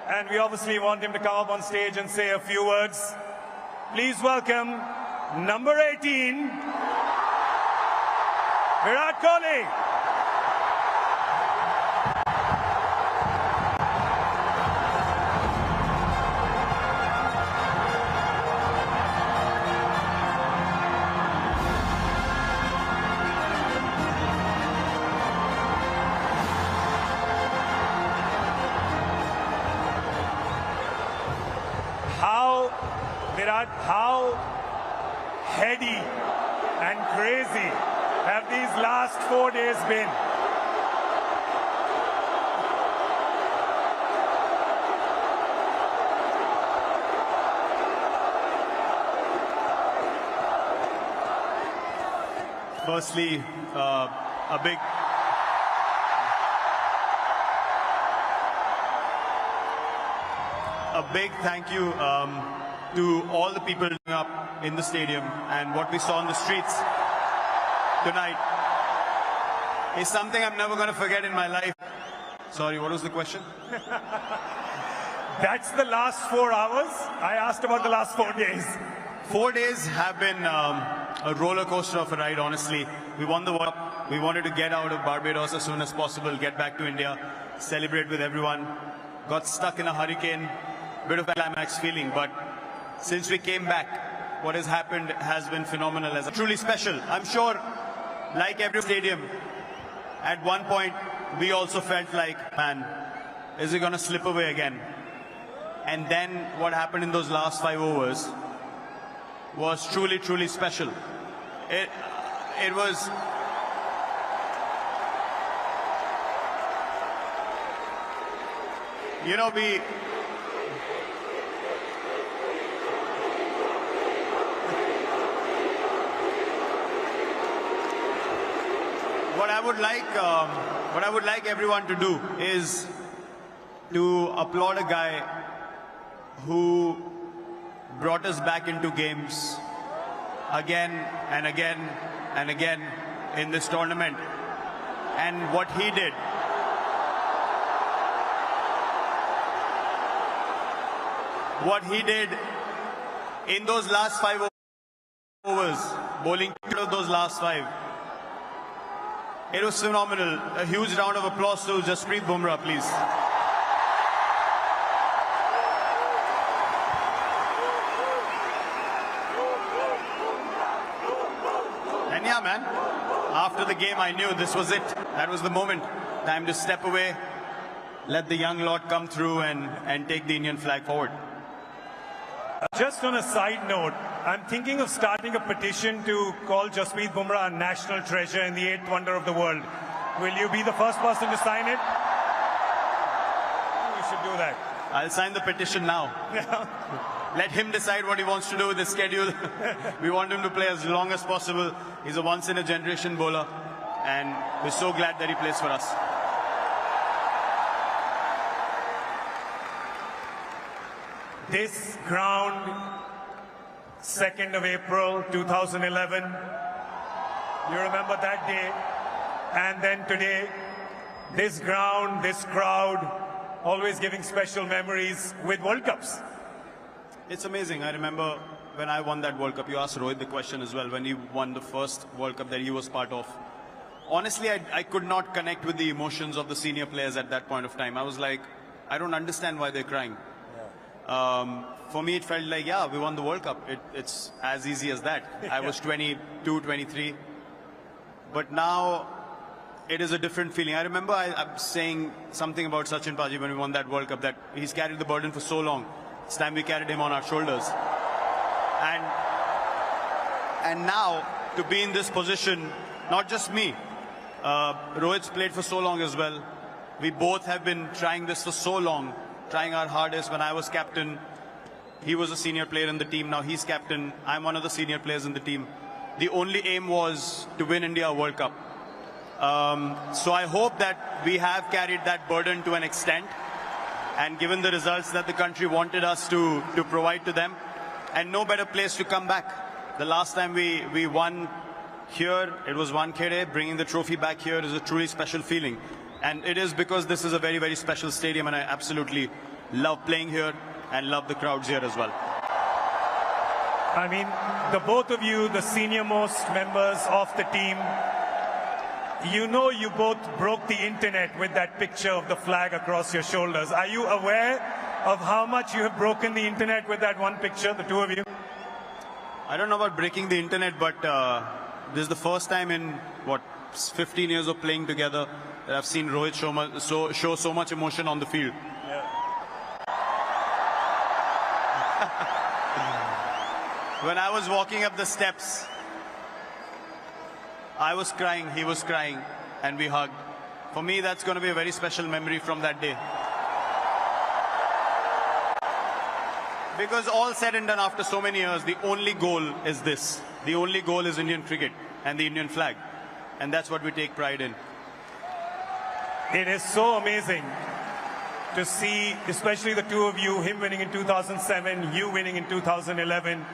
and we obviously want him to come up on stage and say a few words. Please welcome number 18, Virat Kohli. How heady and crazy have these last 4 days been? Firstly, a big thank you to all the people up in the stadium, and what we saw on the streets tonight is something I'm never going to forget in my life. Sorry, what was the question? That's the last 4 hours? I asked about the last 4 days. 4 days have been a roller coaster of a ride, honestly. We won the World Cup. We wanted to get out of Barbados as soon as possible, get back to India, celebrate with everyone. Got stuck in a hurricane, bit of a climax feeling, but since we came back, what has happened has been phenomenal, as truly special. I'm sure, like every stadium, at one point, we also felt like, man, is it going to slip away again? And then what happened in those last 5 overs was truly, truly special. It was... You know, What I would like everyone to do is to applaud a guy who brought us back into games again and again and again in this tournament. And what he did, in those last 5 overs, bowling out of those last 5, it was phenomenal. A huge round of applause to Jasprit Bumrah, please. And yeah, man, after the game, I knew this was it. That was the moment. Time to step away, let the young lot come through and take the Indian flag forward. Just on a side note, I'm thinking of starting a petition to call Jasprit Bumrah a national treasure and the 8th wonder of the world. Will you be the first person to sign it? You should do that. I'll sign the petition now. Let him decide what he wants to do with his schedule. We want him to play as long as possible. He's a once-in-a-generation bowler, and we're so glad that he plays for us. This ground, 2nd of April 2011, you remember that day, and then today, this ground, this crowd, always giving special memories with World Cups. It's amazing. I remember when I won that World Cup, you asked Rohit the question as well, when he won the first World Cup that he was part of. Honestly, I could not connect with the emotions of the senior players at that point of time. I was like, I don't understand why they're crying. For me, it felt like, yeah, we won the World Cup. It's as easy as that. I was 22, 23. But now, it is a different feeling. I remember I'm saying something about Sachin Paji when we won that World Cup, that he's carried the burden for so long. It's time we carried him on our shoulders. And now, to be in this position, not just me, Rohit's played for so long as well. We both have been trying this for so long, trying our hardest. When I was captain, he was a senior player in the team. Now he's captain. I'm one of the senior players in the team. The only aim was to win India a World Cup. So I hope that we have carried that burden to an extent, and given the results that the country wanted us to provide to them, and no better place to come back. The last time we won here, it was Wankhede. Bringing the trophy back here is a truly special feeling. And it is because this is a very, very special stadium, and I absolutely love playing here and love the crowds here as well. I mean, the both of you, the senior most members of the team, you know you both broke the internet with that picture of the flag across your shoulders. Are you aware of how much you have broken the internet with that one picture, the two of you? I don't know about breaking the internet, but this is the first time in, 15 years of playing together that I've seen Rohit show so much emotion on the field. When I was walking up the steps, I was crying, he was crying, and we hugged. For me, that's going to be a very special memory from that day. Because all said and done after so many years, the only goal is this. The only goal is Indian cricket and the Indian flag. And that's what we take pride in. It is so amazing to see, especially the two of you, him winning in 2007, you winning in 2011.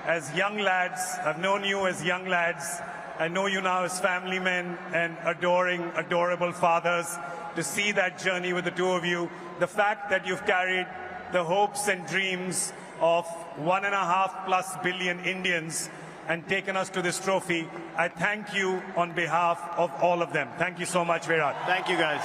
As young lads, I've known you as young lads. I know you now as family men and adoring, adorable fathers. To see that journey with the two of you, the fact that you've carried the hopes and dreams of 1.5+ billion Indians and taken us to this trophy, I thank you on behalf of all of them. Thank you so much, Virat. Thank you, guys.